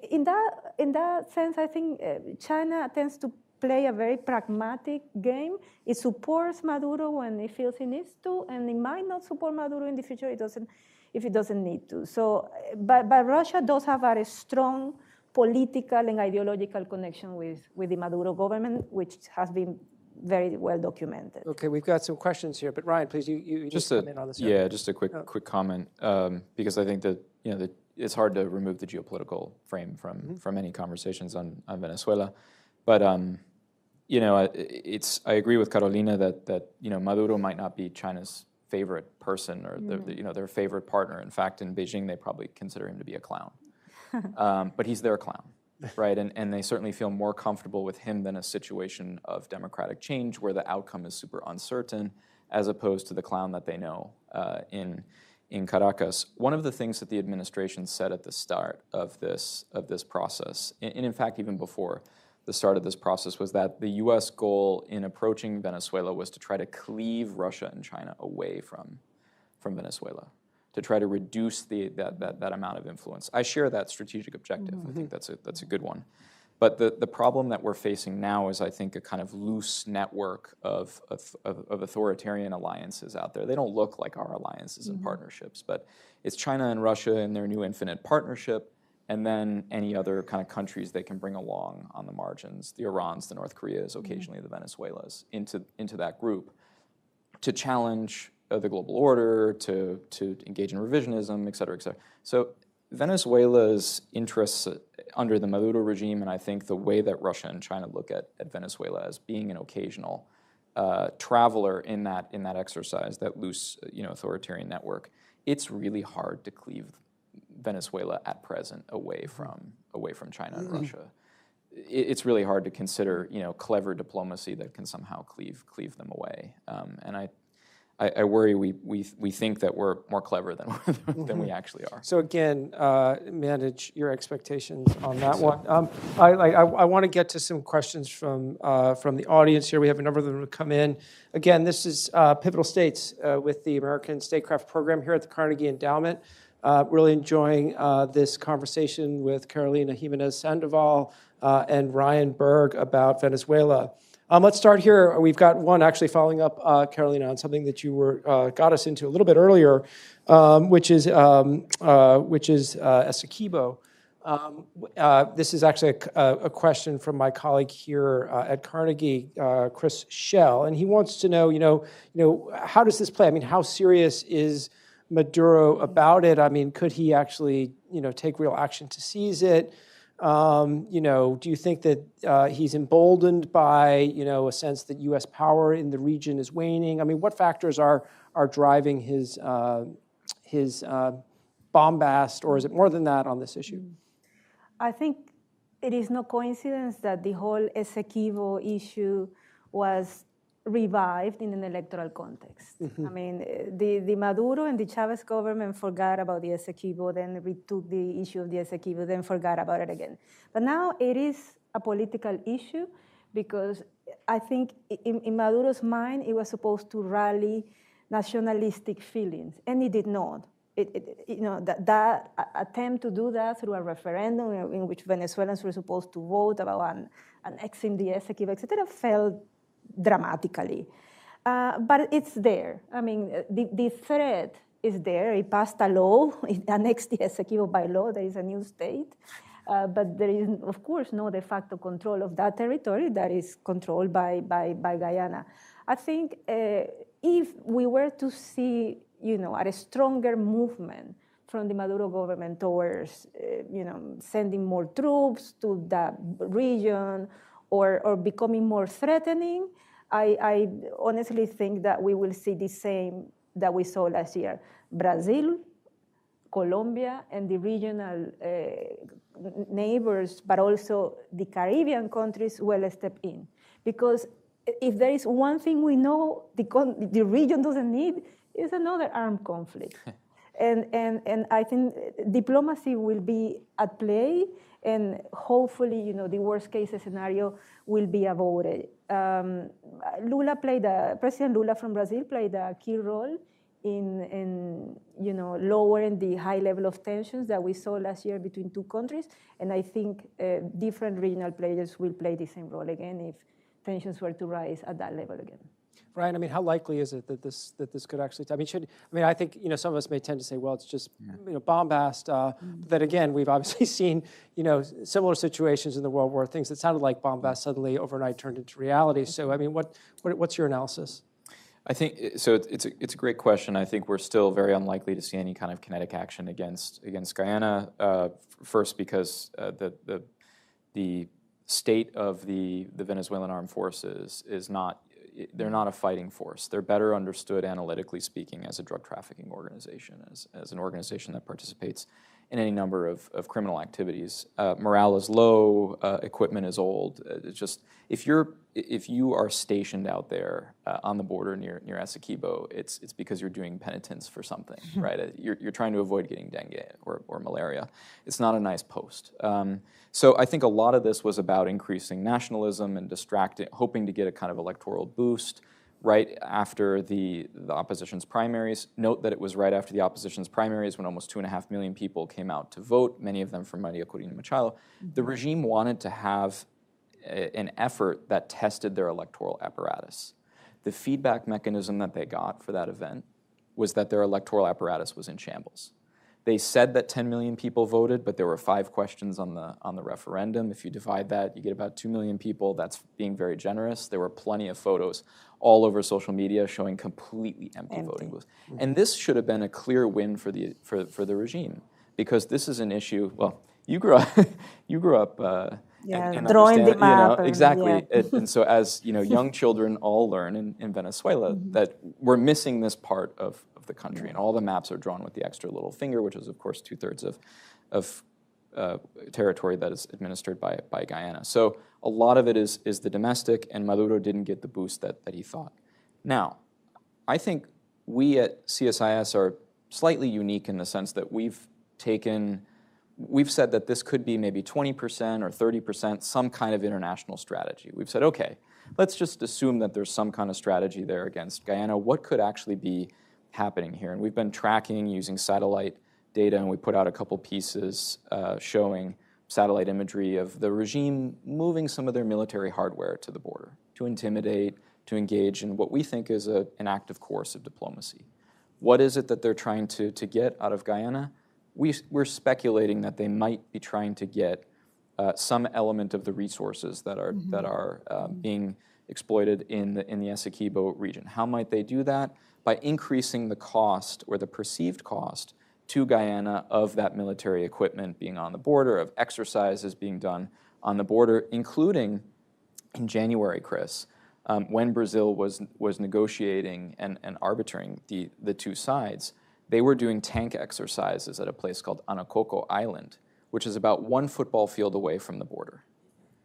in that sense, I think China tends to play a very pragmatic game. It supports Maduro when it feels it needs to, and it might not support Maduro in the future if it doesn't need to. So, but Russia does have a strong political and ideological connection with the Maduro government, which has been very well documented. Okay, we've got some questions here, but Ryan, please, you just comment on this. Yeah, just a quick comment, because I think that it's hard to remove the geopolitical frame from any conversations on Venezuela, but I agree with Carolina that Maduro might not be China's favorite person or their favorite partner. In fact, in Beijing, they probably consider him to be a clown. But he's their clown, right? And they certainly feel more comfortable with him than a situation of democratic change where the outcome is super uncertain, as opposed to the clown that they know in Caracas. One of the things that the administration said at the start of this process, and in fact even before the start of this process, was that the U.S. goal in approaching Venezuela was to try to cleave Russia and China away from Venezuela, to try to reduce that amount of influence. I share that strategic objective. I think that's a good one. But the problem that we're facing now is, I think, a kind of loose network of authoritarian alliances out there. They don't look like our alliances and partnerships, but it's China and Russia in their new infinite partnership, and then any other kind of countries they can bring along on the margins, the Irans, the North Koreas, occasionally the Venezuelas, into that group to challenge the global order, to engage in revisionism, et cetera, et cetera. So Venezuela's interests under the Maduro regime, and I think the way that Russia and China look at Venezuela as being an occasional traveler in that exercise, that loose authoritarian network, it's really hard to cleave Venezuela at present away from China and Russia. It's really hard to consider clever diplomacy that can somehow cleave them away. And I worry we think that we're more clever than we actually are. So again, manage your expectations on that one. I want to get to some questions from the audience here. We have a number of them to come in. Again, this is Pivotal States with the American Statecraft program here at the Carnegie Endowment. Really enjoying this conversation with Carolina Jiménez Sandoval and Ryan Berg about Venezuela. Let's start here. We've got one actually following up, Carolina, on something that you got us into a little bit earlier, which is Essequibo. This is actually a question from my colleague here at Carnegie, Chris Schell, and he wants to know, how does this play? I mean, how serious is Maduro about it? I mean, could he actually, take real action to seize it? Do you think that he's emboldened by, a sense that U.S. power in the region is waning? I mean, what factors are driving his bombast, or is it more than that on this issue? I think it is no coincidence that the whole Essequibo issue was revived in an electoral context. I mean, the Maduro and the Chivvis government forgot about the Essequibo, then retook the issue of the Essequibo, then forgot about it again. But now it is a political issue because I think in Maduro's mind, it was supposed to rally nationalistic feelings, and it did not. That attempt to do that through a referendum in which Venezuelans were supposed to vote about annexing the Essequibo, et cetera, failed dramatically. But it's there. I mean, the threat is there. It passed a law, it annexed the Essequibo by law. There is a new state. But there is, of course, no de facto control of that territory that is controlled by Guyana. I think if we were to see, a stronger movement from the Maduro government towards, sending more troops to that region or becoming more threatening, I honestly think that we will see the same that we saw last year. Brazil, Colombia, and the regional neighbors, but also the Caribbean countries will step in. Because if there is one thing we know the region doesn't need, is another armed conflict. And I think diplomacy will be at play, and hopefully, the worst case scenario will be avoided. President Lula from Brazil played a key role in lowering the high level of tensions that we saw last year between two countries, and I think different regional players will play the same role again if tensions were to rise at that level again. Ryan, I mean, how likely is it that this could actually? I think some of us may tend to say, well, it's just bombast. But then again, we've obviously seen similar situations in the world where things that sounded like bombast suddenly overnight turned into reality. So I mean, what's your analysis? I think so. It's a great question. I think we're still very unlikely to see any kind of kinetic action against Guyana. First, because the state of the Venezuelan armed forces is not they're not a fighting force. They're better understood analytically speaking as a drug trafficking organization, as an organization that participates in any number of criminal activities. Morale is low, equipment is old. It's just, if you are stationed out there on the border near Essequibo, it's because you're doing penitence for something, right? You're trying to avoid getting dengue or malaria. It's not a nice post. So I think a lot of this was about increasing nationalism and hoping to get a kind of electoral boost right after the opposition's primaries. Note that it was right after the opposition's primaries when almost 2.5 million people came out to vote, many of them from Maria Corina Machado. The regime wanted to have an effort that tested their electoral apparatus. The feedback mechanism that they got for that event was that their electoral apparatus was in shambles. They said that 10 million people voted, but there were 5 questions on the referendum. If you divide that, you get about 2 million people. That's being very generous. There were plenty of photos all over social media showing completely empty voting booths. And this should have been a clear win for the regime, because this is an issue. Well, you grew up and drawing the map. Exactly. And so as young children all learn in Venezuela that we're missing this part of the country, and all the maps are drawn with the extra little finger, which is of course 2/3 of territory that is administered by Guyana. So a lot of it is the domestic, and Maduro didn't get the boost that he thought. Now, I think we at CSIS are slightly unique in the sense that we've said that this could be maybe 20% or 30%, some kind of international strategy. We've said, okay, let's just assume that there's some kind of strategy there against Guyana. What could actually be happening here? And we've been tracking using satellite data, and we put out a couple pieces showing satellite imagery of the regime moving some of their military hardware to the border to intimidate, to engage in what we think is an active course of diplomacy. What is it that they're trying to get out of Guyana? We're speculating that they might be trying to get some element of the resources that are being exploited in the Essequibo region. How might they do that? By increasing the cost, or the perceived cost, to Guyana of that military equipment being on the border, of exercises being done on the border, including in January, Chris, when Brazil was negotiating and arbitrating the two sides. They were doing tank exercises at a place called Anacoco Island, which is about 1 football field away from the border,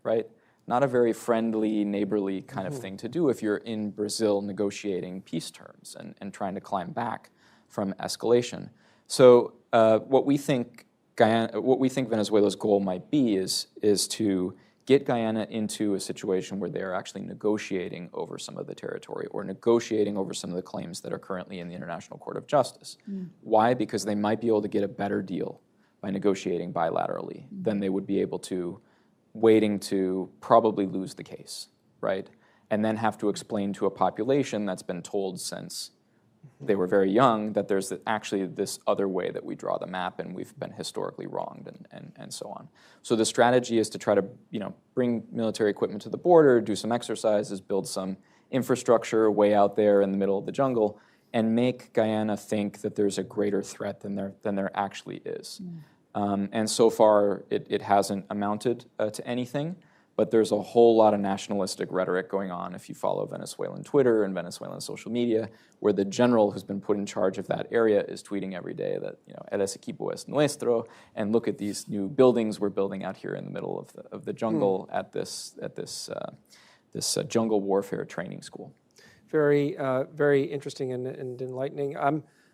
right? Not a very friendly, neighborly kind of thing to do if you're in Brazil negotiating peace terms and trying to climb back from escalation. So what we think Venezuela's goal might be is to get Guyana into a situation where they're actually negotiating over some of the territory, or negotiating over some of the claims that are currently in the International Court of Justice. Why? Because they might be able to get a better deal by negotiating bilaterally than they would be able to waiting to probably lose the case, right? And then have to explain to a population that's been told since they were very young that there's actually this other way that we draw the map, and we've been historically wronged, and so on. So the strategy is to try to bring military equipment to the border, do some exercises, build some infrastructure way out there in the middle of the jungle, and make Guyana think that there's a greater threat than there actually is. And so far, it hasn't amounted to anything. But there's a whole lot of nationalistic rhetoric going on if you follow Venezuelan Twitter and Venezuelan social media, where the general who's been put in charge of that area is tweeting every day that El Essequibo es nuestro, and look at these new buildings we're building out here in the middle of the jungle at this jungle warfare training school. Very very interesting and enlightening.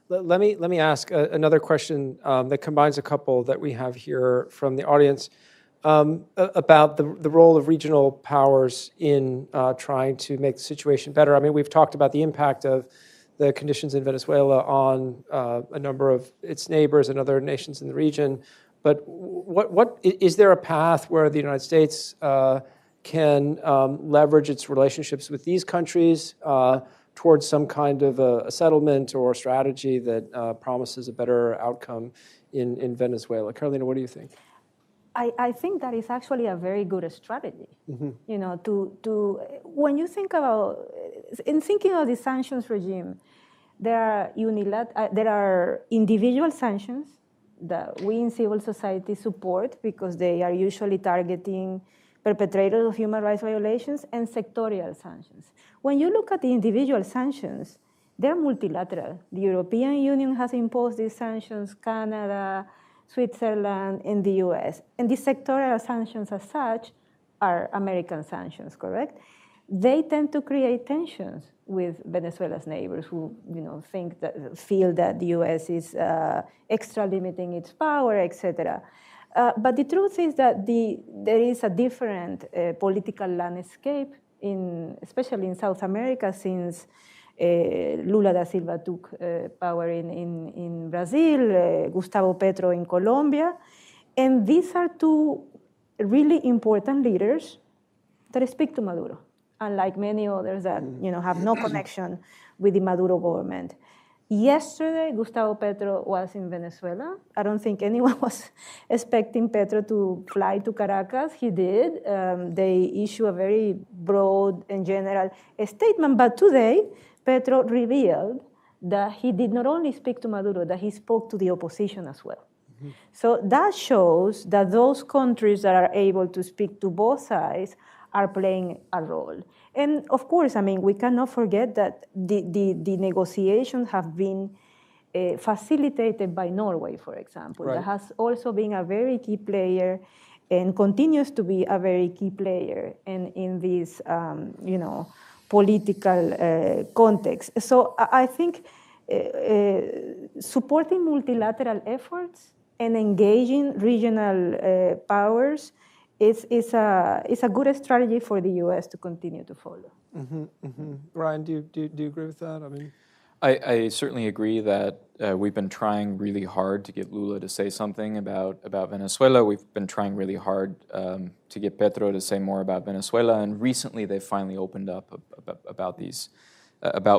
Let me ask another question that combines a couple that we have here from the audience. About the role of regional powers in trying to make the situation better. I mean, we've talked about the impact of the conditions in Venezuela on a number of its neighbors and other nations in the region. But what is there a path where the United States can leverage its relationships with these countries towards some kind of a settlement or strategy that promises a better outcome in Venezuela? Carolina, what do you think? I think that is actually a very good strategy. When you think about, in thinking of the sanctions regime, there are individual sanctions that we in civil society support because they are usually targeting perpetrators of human rights violations, and sectorial sanctions. When you look at the individual sanctions, they're multilateral. The European Union has imposed these sanctions, Canada, Switzerland, and the US. And the sectorial sanctions as such are American sanctions, correct? They tend to create tensions with Venezuela's neighbors who feel that the US is extra limiting its power, etc. But the truth is that there is a different political landscape, especially in South America, since Lula da Silva took power in Brazil, Gustavo Petro in Colombia. And these are two really important leaders that speak to Maduro, unlike many others that have no connection with the Maduro government. Yesterday, Gustavo Petro was in Venezuela. I don't think anyone was expecting Petro to fly to Caracas. He did. They issue a very broad and general statement. But today, Petro revealed that he did not only speak to Maduro, that he spoke to the opposition as well. Mm-hmm. So that shows that those countries that are able to speak to both sides are playing a role. And of course, we cannot forget that the negotiations have been facilitated by Norway, for example. Right. That has also been a very key player and continues to be a very key player in this, political context. So I think supporting multilateral efforts and engaging regional powers is a good strategy for the U.S. to continue to follow. Mm-hmm, mm-hmm. Ryan, do you agree with that? I certainly agree that we've been trying really hard to get Lula to say something about Venezuela. We've been trying really hard to get Petro to say more about Venezuela, and recently they finally opened up about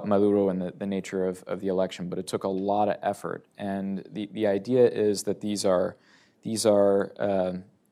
Maduro and the nature of the election. But it took a lot of effort, and the idea is that these are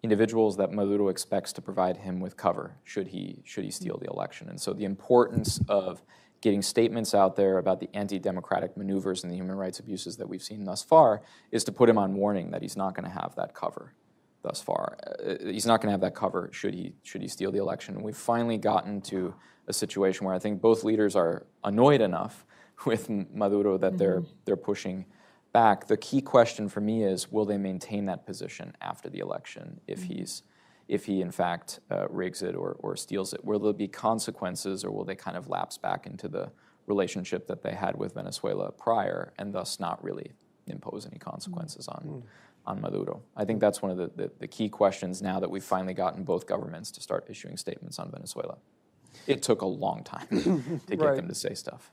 individuals that Maduro expects to provide him with cover should he steal the election. And so the importance of getting statements out there about the anti-democratic maneuvers and the human rights abuses that we've seen thus far is to put him on warning that he's not going to have that cover thus far. He's not going to have that cover should he steal the election. And we've finally gotten to a situation where I think both leaders are annoyed enough with Maduro that they're pushing back. The key question for me is, will they maintain that position after the election if he in fact rigs it or steals it? Will there be consequences, or will they kind of lapse back into the relationship that they had with Venezuela prior and thus not really impose any consequences on Maduro? I think that's one of the key questions now that we've finally gotten both governments to start issuing statements on Venezuela. It took a long time to get them to say stuff.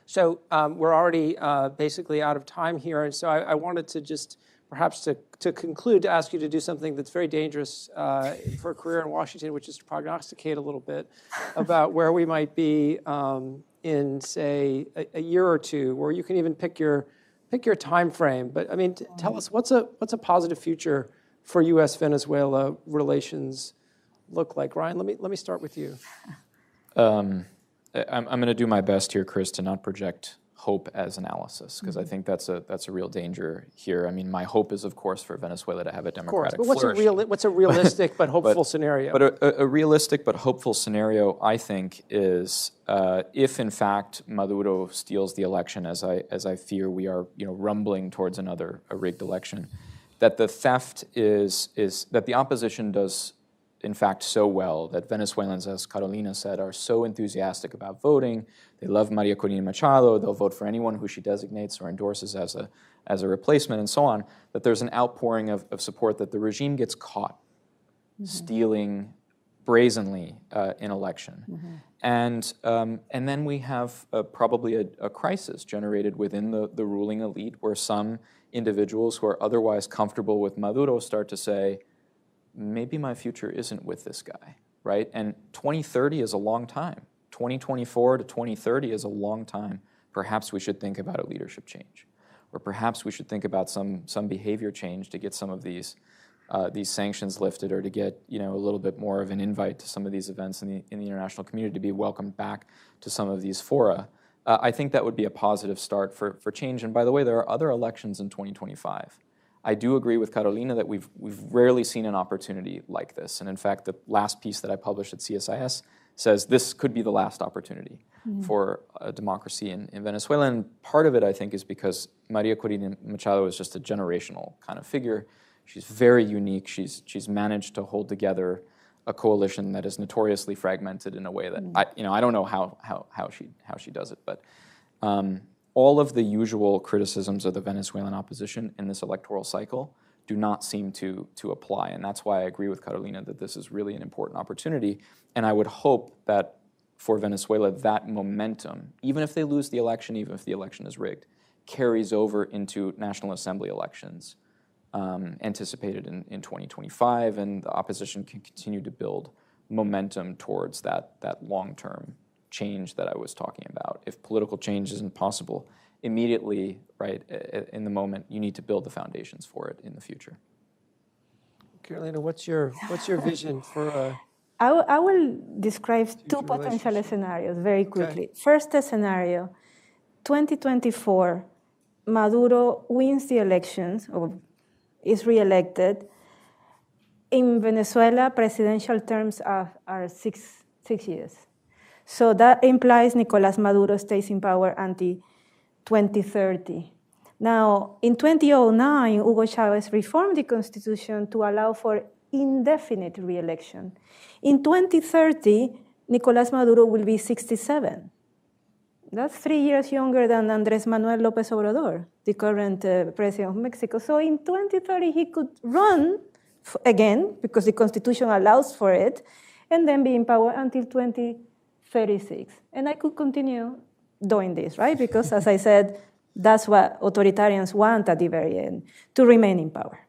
So we're already basically out of time here, and so I wanted to just perhaps to conclude, to ask you to do something that's very dangerous for a career in Washington, which is to prognosticate a little bit about where we might be in, say, a year or two, or you can even pick your time frame. But tell us what's a positive future for U.S.-Venezuela relations look like? Ryan, let me start with you. I'm going to do my best here, Chris, to not project hope as analysis, because I think that's a real danger here. My hope is, of course, for Venezuela to have a democratic flourish. But what's a realistic but hopeful scenario? But a realistic but hopeful scenario, I think, is if in fact Maduro steals the election, as I fear we are, rumbling towards a rigged election, that the theft is that the opposition does in fact so well, that Venezuelans, as Carolina said, are so enthusiastic about voting. They love Maria Corina Machado. They'll vote for anyone who she designates or endorses as a replacement, and so on, that there's an outpouring of support, that the regime gets caught stealing brazenly in election. And then we have probably a crisis generated within the ruling elite, where some individuals who are otherwise comfortable with Maduro start to say, maybe my future isn't with this guy, right? And 2030 is a long time. 2024 to 2030 is a long time. Perhaps we should think about a leadership change, or perhaps we should think about some behavior change to get some of these sanctions lifted, or to get a little bit more of an invite to some of these events in the international community, to be welcomed back to some of these fora. I think that would be a positive start for change. And by the way, there are other elections in 2025. I do agree with Carolina that we've rarely seen an opportunity like this. And in fact, the last piece that I published at CSIS says this could be the last opportunity for a democracy in Venezuela. And part of it, I think, is because Maria Corina Machado is just a generational kind of figure. She's very unique. She's managed to hold together a coalition that is notoriously fragmented in a way that I don't know how she does it. But all of the usual criticisms of the Venezuelan opposition in this electoral cycle do not seem to apply. And that's why I agree with Carolina that this is really an important opportunity. And I would hope that for Venezuela, that momentum, even if they lose the election, even if the election is rigged, carries over into National Assembly elections anticipated in 2025, and the opposition can continue to build momentum towards that long-term change that I was talking about. If political change isn't possible immediately, right, in the moment, you need to build the foundations for it in the future. Carolina, what's your vision for I will describe two potential scenarios very quickly. Okay. First scenario, 2024, Maduro wins the elections or is reelected. In Venezuela, presidential terms are six years. So that implies Nicolás Maduro stays in power until 2030. Now, in 2009, Hugo Chávez reformed the constitution to allow for indefinite re-election. In 2030, Nicolás Maduro will be 67. That's 3 years younger than Andrés Manuel López Obrador, the current president of Mexico. So in 2030, he could run again, because the constitution allows for it, and then be in power until 2036. And I could continue doing this, right? Because as I said, that's what authoritarians want at the very end, to remain in power.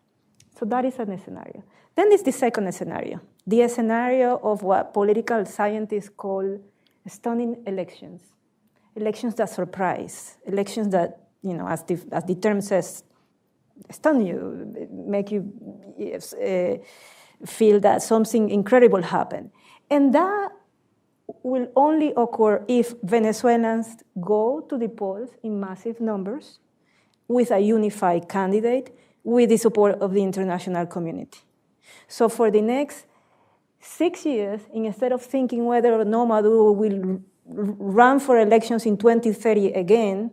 So that is a scenario. Then there's the second scenario, the scenario of what political scientists call stunning elections. Elections that surprise, elections that, as the term says, stun you, make you feel that something incredible happened. And that will only occur if Venezuelans go to the polls in massive numbers with a unified candidate with the support of the international community. So for the next 6 years, instead of thinking whether or not Maduro will run for elections in 2030 again,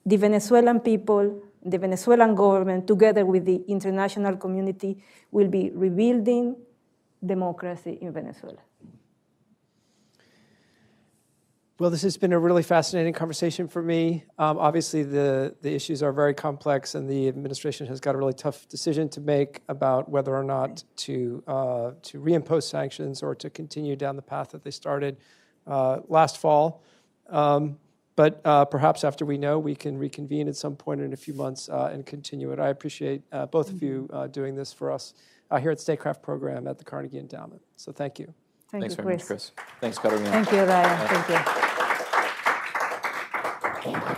the Venezuelan people, the Venezuelan government, together with the international community, will be rebuilding democracy in Venezuela. Well, this has been a really fascinating conversation for me. Obviously, the issues are very complex, and the administration has got a really tough decision to make about whether or not to reimpose sanctions or to continue down the path that they started last fall. But perhaps after we know, we can reconvene at some point in a few months and continue it. I appreciate both of you doing this for us here at Statecraft program at the Carnegie Endowment. So thank you. Thanks very much, Chris. Thanks, Carolina. Thank you, Ryan. Thank you.